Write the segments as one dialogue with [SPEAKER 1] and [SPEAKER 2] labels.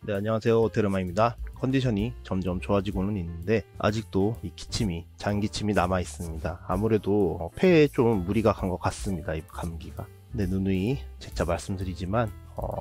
[SPEAKER 1] 네, 안녕하세요. 오테르마입니다. 컨디션이 점점 좋아지고는 있는데 아직도 이 기침이, 장기침이 남아 있습니다. 아무래도 폐에 좀 무리가 간 것 같습니다. 이 감기가. 네, 누누이 재차 말씀드리지만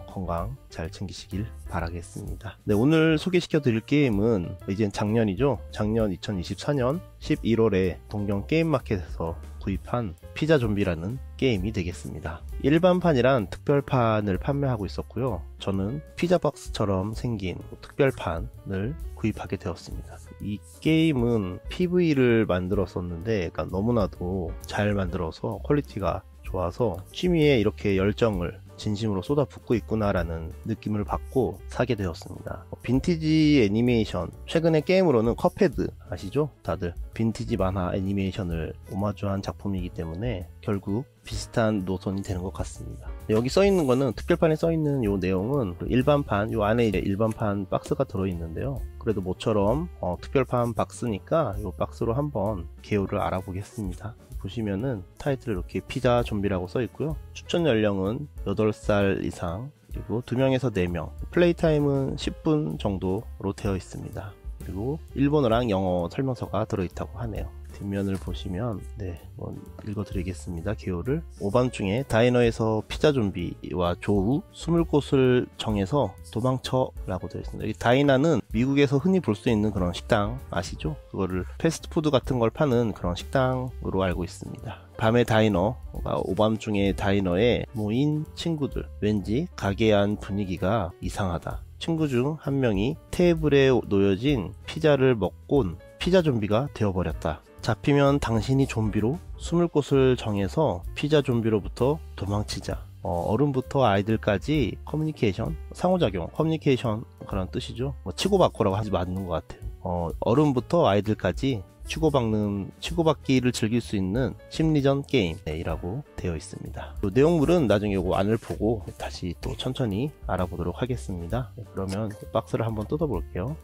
[SPEAKER 1] 건강 잘 챙기시길 바라겠습니다. 네, 오늘 소개시켜 드릴 게임은 이젠 작년이죠. 작년 2024년 11월에 동경 게임마켓에서 구입한 피자 좀비라는 게임이 되겠습니다. 일반판이란 특별판을 판매하고 있었고요. 저는 피자박스처럼 생긴 특별판을 구입하게 되었습니다. 이 게임은 PV를 만들었었는데 너무나도 잘 만들어서 퀄리티가 좋아서 취미에 이렇게 열정을 진심으로 쏟아붓고 있구나라는 느낌을 받고 사게 되었습니다. 빈티지 애니메이션, 최근에 게임으로는 컵헤드 아시죠? 다들 빈티지 만화 애니메이션을 오마주한 작품이기 때문에 결국 비슷한 노선이 되는 것 같습니다. 여기 써있는 거는, 특별판에 써있는 요 내용은 일반판, 요 안에 이제 일반판 박스가 들어있는데요. 그래도 모처럼 특별판 박스니까 요 박스로 한번 개요를 알아보겠습니다. 보시면은 타이틀 이렇게 피자 좀비라고 써 있고요. 추천 연령은 8살 이상, 그리고 2명에서 4명, 플레이 타임은 10분 정도로 되어 있습니다. 그리고 일본어랑 영어 설명서가 들어있다고 하네요. 뒷면을 보시면 한번 읽어드리겠습니다. 개요를. 오밤중에 다이너에서 피자 좀비와 조우 숨을 곳을 정해서 도망쳐 라고 되어 있습니다. 여기 다이나는 미국에서 흔히 볼 수 있는 그런 식당 아시죠? 그거를 패스트푸드 같은 걸 파는 그런 식당으로 알고 있습니다. 밤의 다이너가 오밤중에 다이너에 모인 친구들, 왠지 가게 안 분위기가 이상하다. 친구 중 한 명이 테이블에 놓여진 피자를 먹곤 피자 좀비가 되어버렸다. 잡히면 당신이 좀비로 숨을 곳을 정해서 피자 좀비로부터 도망치자. 어른부터 아이들까지 커뮤니케이션, 상호작용, 커뮤니케이션 그런 뜻이죠. 치고받고라고 하지 맞는 것 같아요. 어른부터 아이들까지 치고받기를 즐길 수 있는 심리전 게임이라고 되어 있습니다. 내용물은 나중에 이거 안을 보고 다시 또 천천히 알아보도록 하겠습니다. 그러면 박스를 한번 뜯어 볼게요.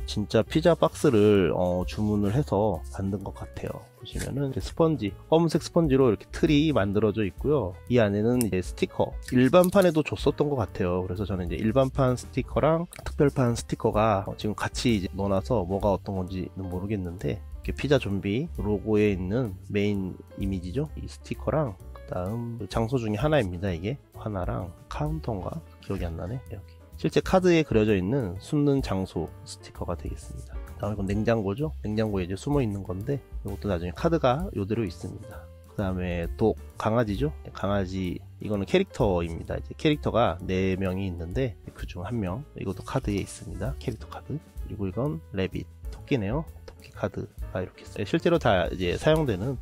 [SPEAKER 1] 진짜 피자 박스를 주문을 해서 만든 것 같아요. 보시면은 스펀지, 검은색 스펀지로 이렇게 틀이 만들어져 있고요. 이 안에는 이제 스티커, 일반판에도 줬었던 것 같아요. 그래서 저는 이제 일반판 스티커랑 특별판 스티커가 지금 같이 이제 넣어놔서 뭐가 어떤 건지는 모르겠는데, 이렇게 피자 좀비 로고에 있는 메인 이미지죠. 이 스티커랑 그다음 장소 중에 하나입니다. 이게 하나랑 카운터인가 기억이 안 나네. 여기 실제 카드에 그려져 있는 숨는 장소 스티커가 되겠습니다. 다음 이건 냉장고죠. 냉장고에 이제 숨어 있는 건데 이것도 나중에 카드가 이대로 있습니다. 그 다음에 독, 강아지죠. 강아지, 이거는 캐릭터입니다. 이제 캐릭터가 4명이 있는데 그 중 1명, 이것도 카드에 있습니다. 캐릭터 카드. 그리고 이건 레빗, 토끼네요. 토끼 카드가 이렇게 써요. 실제로 다 이제 사용되는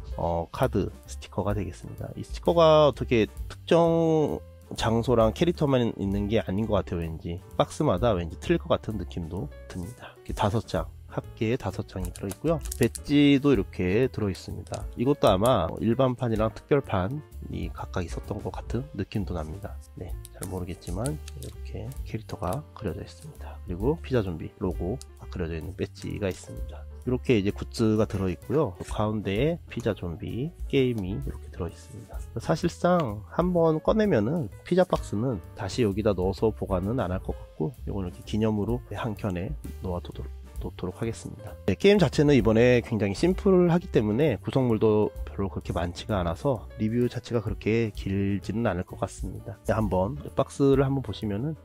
[SPEAKER 1] 카드 스티커가 되겠습니다. 이 스티커가 어떻게 특정 장소랑 캐릭터만 있는 게 아닌 것 같아요. 왠지 박스마다 왠지 틀릴 것 같은 느낌도 듭니다. 이렇게 5장, 합계에 5장이 들어있고요. 배지도 이렇게 들어있습니다. 이것도 아마 일반판이랑 특별판이 각각 있었던 것 같은 느낌도 납니다. 네, 잘 모르겠지만 이렇게 캐릭터가 그려져 있습니다. 그리고 피자 좀비 로고가 그려져 있는 배지가 있습니다. 이렇게 이제 굿즈가 들어있고요. 가운데에 피자 좀비 게임이 이렇게 들어있습니다. 사실상 한번 꺼내면은 피자 박스는 다시 여기다 넣어서 보관은 안 할 것 같고, 이거는 이렇게 기념으로 한 켠에 놓도록 하겠습니다. 네, 게임 자체는 이번에 굉장히 심플하기 때문에 구성물도 별로 그렇게 많지가 않아서 리뷰 자체가 그렇게 길지는 않을 것 같습니다. 네, 한번 박스를 한번 보시면은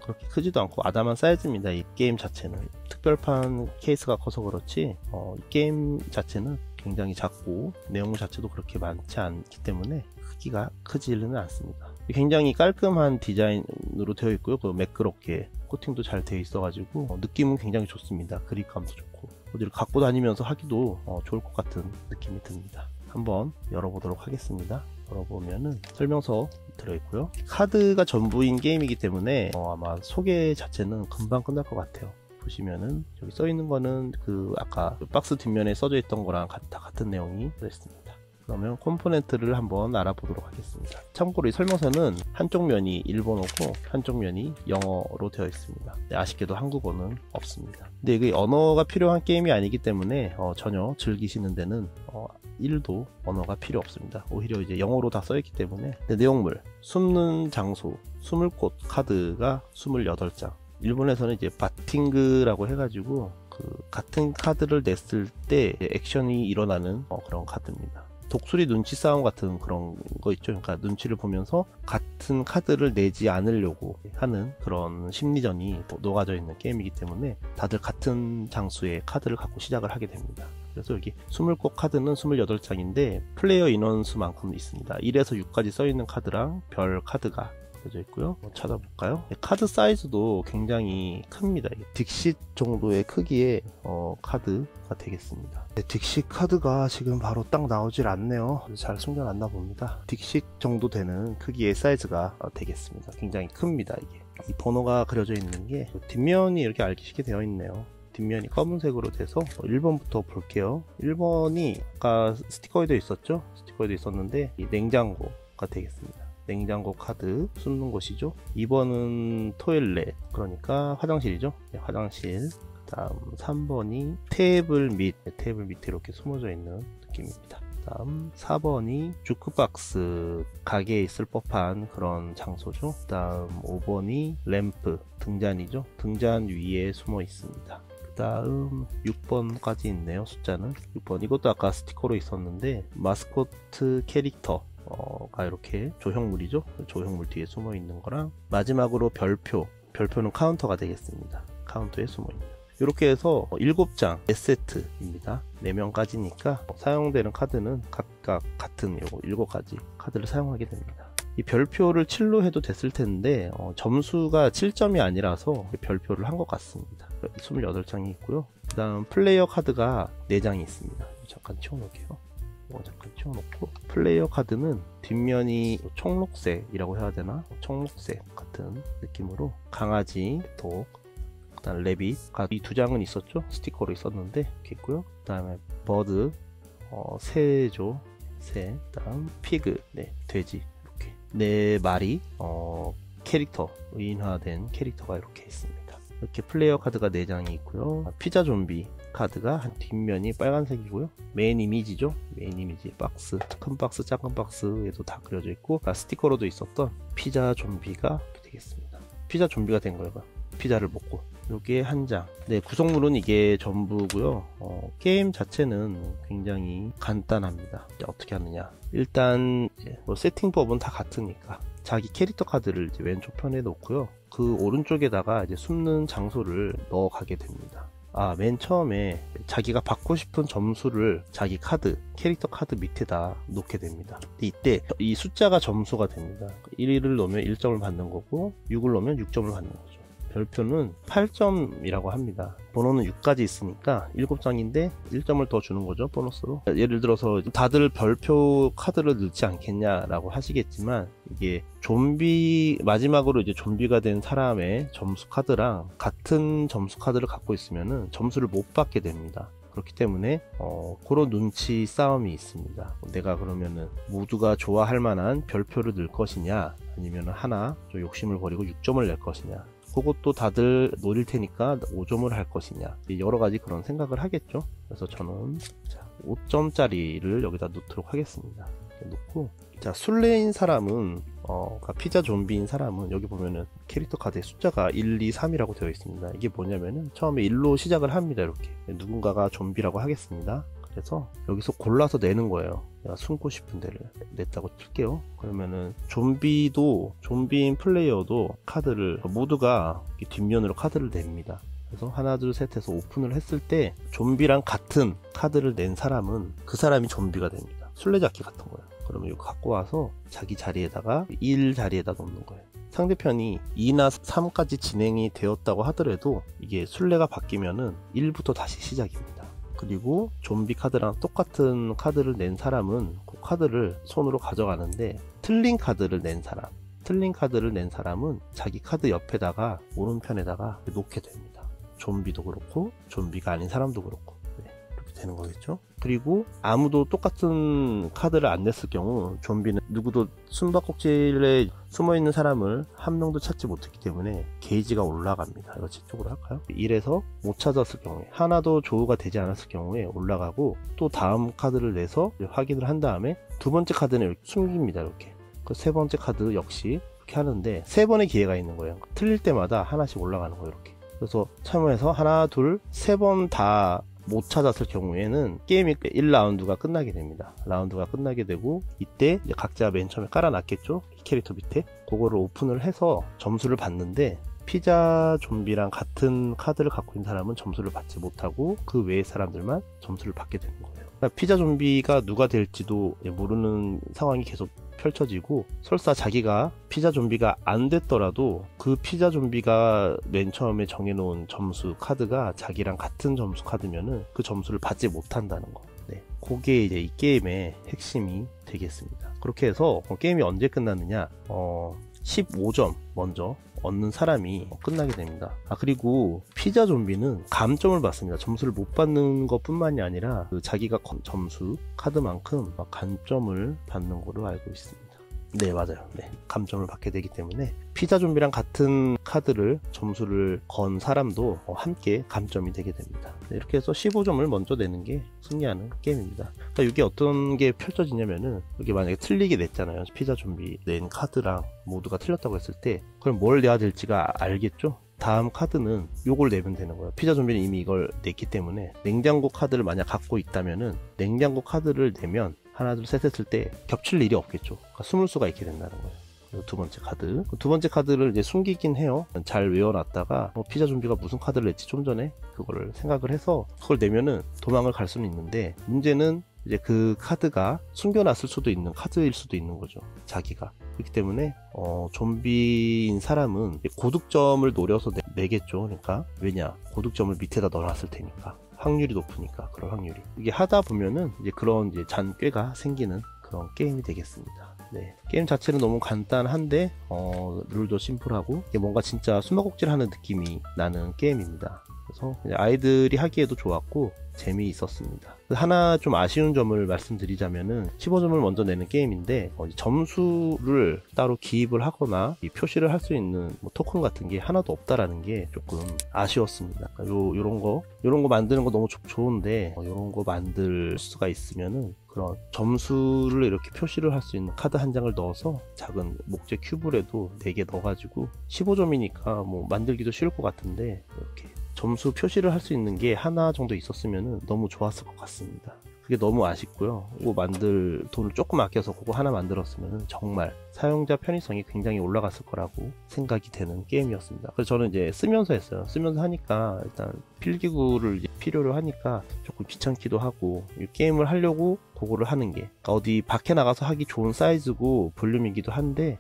[SPEAKER 1] 그렇게 크지도 않고 아담한 사이즈입니다. 이 게임 자체는 특별판 케이스가 커서 그렇지 이 게임 자체는 굉장히 작고 내용물 자체도 그렇게 많지 않기 때문에 크기가 크지는 않습니다. 굉장히 깔끔한 디자인으로 되어 있고요. 매끄럽게 코팅도 잘 되어 있어 가지고 느낌은 굉장히 좋습니다. 그립감도 좋고 어디를 갖고 다니면서 하기도 좋을 것 같은 느낌이 듭니다. 한번 열어보도록 하겠습니다. 열어보면은 설명서 들어있고요. 카드가 전부인 게임이기 때문에 아마 소개 자체는 금방 끝날 것 같아요. 보시면은 여기 써있는 거는 아까 박스 뒷면에 써져 있던 거랑 같은 내용이 들어있습니다. 그러면 컴포넌트를 한번 알아보도록 하겠습니다. 참고로 이 설명서는 한쪽 면이 일본어고 한쪽 면이 영어로 되어 있습니다. 네, 아쉽게도 한국어는 없습니다. 근데 이게 언어가 필요한 게임이 아니기 때문에 전혀 즐기시는 데는 1도 언어가 필요 없습니다. 오히려 이제 영어로 다 써있기 때문에. 네, 내용물, 숨는 장소, 숨을 곳 카드가 28장, 일본에서는 이제 바팅그라고 해가지고 같은 카드를 냈을 때 액션이 일어나는 그런 카드입니다. 독수리 눈치 싸움 같은 그런 거 있죠. 그러니까 눈치를 보면서 같은 카드를 내지 않으려고 하는 그런 심리전이 녹아져 있는 게임이기 때문에 다들 같은 장수의 카드를 갖고 시작을 하게 됩니다. 그래서 여기 20곡 카드는 28장인데 플레이어 인원수만큼 있습니다. 1에서 6까지 써있는 카드랑 별 카드가 져 있고요. 찾아볼까요? 카드 사이즈도 굉장히 큽니다. 딕시 정도의 크기의 카드가 되겠습니다. 딕시 카드가 지금 바로 딱 나오질 않네요. 잘 숨겨놨나 봅니다. 딕시 정도 되는 크기의 사이즈가 되겠습니다. 굉장히 큽니다. 이게 이 번호가 그려져 있는 게 뒷면이 이렇게 알기시게 되어 있네요. 뒷면이 검은색으로 돼서 1번부터 볼게요. 1번이 아까 스티커에도 있었죠? 스티커에도 있었는데 이 냉장고가 되겠습니다. 냉장고 카드 숨는 곳이죠. 2번은 토일렛, 그러니까 화장실이죠. 네, 화장실. 그 다음 3번이 테이블 밑에 이렇게 숨어져 있는 느낌입니다. 그 다음 4번이 주크박스, 가게에 있을 법한 그런 장소죠. 그 다음 5번이 램프, 등잔이죠. 등잔 위에 숨어 있습니다. 그 다음 6번까지 있네요. 숫자는 6번. 이것도 아까 스티커로 있었는데 마스코트 캐릭터 가 이렇게 조형물이죠. 조형물 뒤에 숨어 있는 거랑 마지막으로 별표는 카운터가 되겠습니다. 카운터에 숨어 있는 이렇게 해서 7장 S세트입니다. 4명까지니까 사용되는 카드는 각각 같은 7가지 카드를 사용하게 됩니다. 이 별표를 7로 해도 됐을 텐데 점수가 7점이 아니라서 별표를 한 것 같습니다. 28장이 있고요. 그 다음 플레이어 카드가 4장이 있습니다. 잠깐 치워놓을게요. 잠깐 치워놓고, 플레이어 카드는 뒷면이 청록색이라고 해야 되나? 청록색 같은 느낌으로 강아지, 독, 그 다음 레빗, 이 2장은 있었죠? 스티커로 있었는데 이렇게 있고요. 그 다음에 버드, 새죠. 새, 그 다음 피그, 네, 돼지, 이렇게 4마리 캐릭터, 의인화된 캐릭터가 이렇게 있습니다. 이렇게 플레이어 카드가 4장이 있고요. 피자 좀비 카드가 한 뒷면이 빨간색이고요. 메인 이미지죠. 메인 이미지 박스, 큰 박스, 작은 박스에도 다 그려져 있고, 스티커로도 있었던 피자 좀비가 되겠습니다. 피자 좀비가 된 거예요. 피자를 먹고. 요게 한 장. 네, 구성물은 이게 전부고요. 게임 자체는 굉장히 간단합니다. 어떻게 하느냐. 일단 세팅법은 다 같으니까 자기 캐릭터 카드를 이제 왼쪽 편에 놓고요. 그 오른쪽에다가 이제 숨는 장소를 넣어 가게 됩니다. 맨 처음에 자기가 받고 싶은 점수를 자기 카드, 캐릭터 카드 밑에다 놓게 됩니다. 이때 이 숫자가 점수가 됩니다. 1을 넣으면 1점을 받는 거고 6을 넣으면 6점을 받는 거죠. 별표는 8점이라고 합니다. 번호는 6까지 있으니까 7장인데 1점을 더 주는 거죠, 보너스로. 예를 들어서 다들 별표 카드를 넣지 않겠냐라고 하시겠지만, 이게 마지막으로 이제 좀비가 된 사람의 점수 카드랑 같은 점수 카드를 갖고 있으면은 점수를 못 받게 됩니다. 그렇기 때문에 그런 눈치 싸움이 있습니다. 내가 그러면은 모두가 좋아할 만한 별표를 넣을 것이냐, 아니면 하나 좀 욕심을 버리고 6점을 낼 것이냐, 그것도 다들 노릴 테니까 5점을 할 것이냐, 여러 가지 그런 생각을 하겠죠. 그래서 저는 5점짜리를 여기다 놓도록 하겠습니다. 이렇게 놓고, 술래인 사람은 그러니까 피자 좀비인 사람은 여기 보면은 캐릭터 카드에 숫자가 1, 2, 3이라고 되어 있습니다. 이게 뭐냐면은 처음에 1로 시작을 합니다. 이렇게 누군가가 좀비라고 하겠습니다. 그래서 여기서 골라서 내는 거예요. 내가 숨고 싶은 데를 냈다고 칠게요. 그러면은 좀비인 플레이어도 카드를 모두가 뒷면으로 카드를 냅니다. 그래서 하나 둘 셋 해서 오픈을 했을 때 좀비랑 같은 카드를 낸 사람은 그 사람이 좀비가 됩니다. 술래잡기 같은 거예요. 그러면 이거 갖고 와서 자기 자리에다가 1 자리에다 놓는 거예요. 상대편이 2나 3까지 진행이 되었다고 하더라도 이게 술래가 바뀌면은 1부터 다시 시작입니다. 그리고 좀비 카드랑 똑같은 카드를 낸 사람은 그 카드를 손으로 가져가는데, 틀린 카드를 낸 사람은 자기 카드 옆에다가 오른편에다가 놓게 됩니다. 좀비도 그렇고 좀비가 아닌 사람도 그렇고 이렇게 되는 거겠죠. 그리고 아무도 똑같은 카드를 안 냈을 경우 좀비는 누구도 숨바꼭질에 숨어있는 사람을 한 명도 찾지 못했기 때문에 게이지가 올라갑니다. 이거 저쪽으로 할까요? 1에서 못 찾았을 경우에, 하나도 조우가 되지 않았을 경우에 올라가고, 또 다음 카드를 내서 확인을 한 다음에 두 번째 카드는 이렇게 숨깁니다. 이렇게. 그 세 번째 카드 역시 이렇게 하는데 3번의 기회가 있는 거예요. 틀릴 때마다 하나씩 올라가는 거예요. 이렇게. 그래서 참여해서 하나, 둘, 3번 다 못 찾았을 경우에는 게임이 1라운드가 끝나게 됩니다. 라운드가 끝나게 되고, 이때 이제 각자 맨 처음에 깔아놨겠죠? 캐릭터 밑에. 그거를 오픈을 해서 점수를 받는데, 피자 좀비랑 같은 카드를 갖고 있는 사람은 점수를 받지 못하고 그 외의 사람들만 점수를 받게 되는 거예요. 그러니까 피자 좀비가 누가 될지도 모르는 상황이 계속 펼쳐지고, 설사 자기가 피자 좀비가 안 됐더라도 그 피자 좀비가 맨 처음에 정해놓은 점수 카드가 자기랑 같은 점수 카드면은 그 점수를 받지 못한다는 거. 네, 그게 이제 이 게임의 핵심이 되겠습니다. 그렇게 해서 게임이 언제 끝났느냐, 15점 먼저 얻는 사람이 끝나게 됩니다. 그리고 피자 좀비는 감점을 받습니다. 점수를 못 받는 것 뿐만이 아니라 그 자기가 점수 카드만큼 감점을 받는 걸로 알고 있습니다. 네, 맞아요. 네, 감점을 받게 되기 때문에 피자 좀비랑 같은 카드를 점수를 건 사람도 함께 감점이 되게 됩니다. 네, 이렇게 해서 15점을 먼저 내는 게 승리하는 게임입니다. 그러니까 이게 어떤 게 펼쳐지냐면은, 이게 만약에 틀리게 냈잖아요. 피자 좀비 낸 카드랑 모두가 틀렸다고 했을 때, 그럼 뭘 내야 될지가 알겠죠? 다음 카드는 요걸 내면 되는 거예요. 피자 좀비는 이미 이걸 냈기 때문에, 냉장고 카드를 만약 갖고 있다면은 냉장고 카드를 내면 하나 둘 셋 했을 때 겹칠 일이 없겠죠. 그러니까 숨을 수가 있게 된다는 거예요. 두 번째 카드. 두 번째 카드를 이제 숨기긴 해요. 잘 외워놨다가 피자 좀비가 무슨 카드를 냈지 좀 전에 그거를 생각을 해서 그걸 내면은 도망을 갈 수는 있는데, 문제는 이제 그 카드가 숨겨놨을 수도 있는 카드일 수도 있는 거죠. 자기가. 그렇기 때문에 좀비인 사람은 고득점을 노려서 내겠죠. 그러니까 왜냐, 고득점을 밑에다 넣어놨을 테니까. 확률이 높으니까, 그런 확률이. 이게 하다 보면은 이제 그런 이제 잔꾀가 생기는 그런 게임이 되겠습니다. 네, 게임 자체는 너무 간단한데 룰도 심플하고 이게 뭔가 진짜 숨바꼭질 하는 느낌이 나는 게임입니다. 그래서 아이들이 하기에도 좋았고 재미있었습니다. 하나 좀 아쉬운 점을 말씀드리자면은 15점을 먼저 내는 게임인데 점수를 따로 기입을 하거나 표시를 할 수 있는 토큰 같은 게 하나도 없다라는 게 조금 아쉬웠습니다. 요런 거 만드는 거 너무 좋은데 요런 거 만들 수가 있으면은 그런 점수를 이렇게 표시를 할 수 있는 카드 한 장을 넣어서 작은 목재 큐브라도 4개 넣어가지고 15점이니까 뭐 만들기도 쉬울 것 같은데, 이렇게 점수 표시를 할 수 있는 게 하나 정도 있었으면 너무 좋았을 것 같습니다. 그게 너무 아쉽고요. 이거 만들 돈을 조금 아껴서 그거 하나 만들었으면 정말 사용자 편의성이 굉장히 올라갔을 거라고 생각이 되는 게임이었습니다. 그래서 저는 이제 쓰면서 했어요. 쓰면서 하니까 일단 필기구를 이제 필요로 하니까 조금 귀찮기도 하고, 이 게임을 하려고 그거를 하는 게 어디 밖에 나가서 하기 좋은 사이즈고 볼륨이기도 한데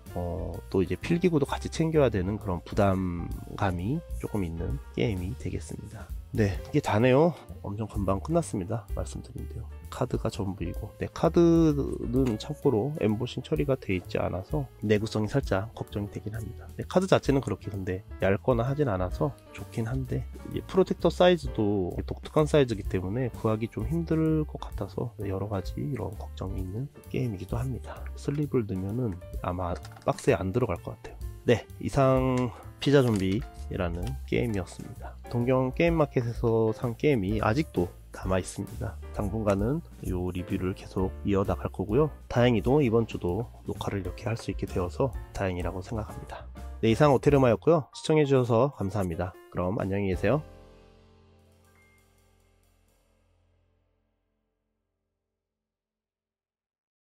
[SPEAKER 1] 또 이제 필기구도 같이 챙겨야 되는 그런 부담감이 조금 있는 게임이 되겠습니다. 네, 이게 다네요. 엄청 금방 끝났습니다. 말씀드린대요. 카드가 전부이고, 네, 카드는 참고로 엠보싱 처리가 돼 있지 않아서 내구성이 살짝 걱정이 되긴 합니다. 네, 카드 자체는 그렇게 근데 얇거나 하진 않아서 좋긴 한데, 이제 프로텍터 사이즈도 독특한 사이즈이기 때문에 구하기 좀 힘들 것 같아서 여러가지 이런 걱정이 있는 게임이기도 합니다. 슬립을 넣으면은 아마 박스에 안 들어갈 것 같아요. 네, 이상 피자 좀비라는 게임이었습니다. 동경 게임마켓에서 산 게임이 아직도 남아 있습니다. 당분간은 이 리뷰를 계속 이어나갈 거고요. 다행히도 이번 주도 녹화를 이렇게 할 수 있게 되어서 다행이라고 생각합니다. 네, 이상 오테르마였고요. 시청해주셔서 감사합니다. 그럼 안녕히 계세요.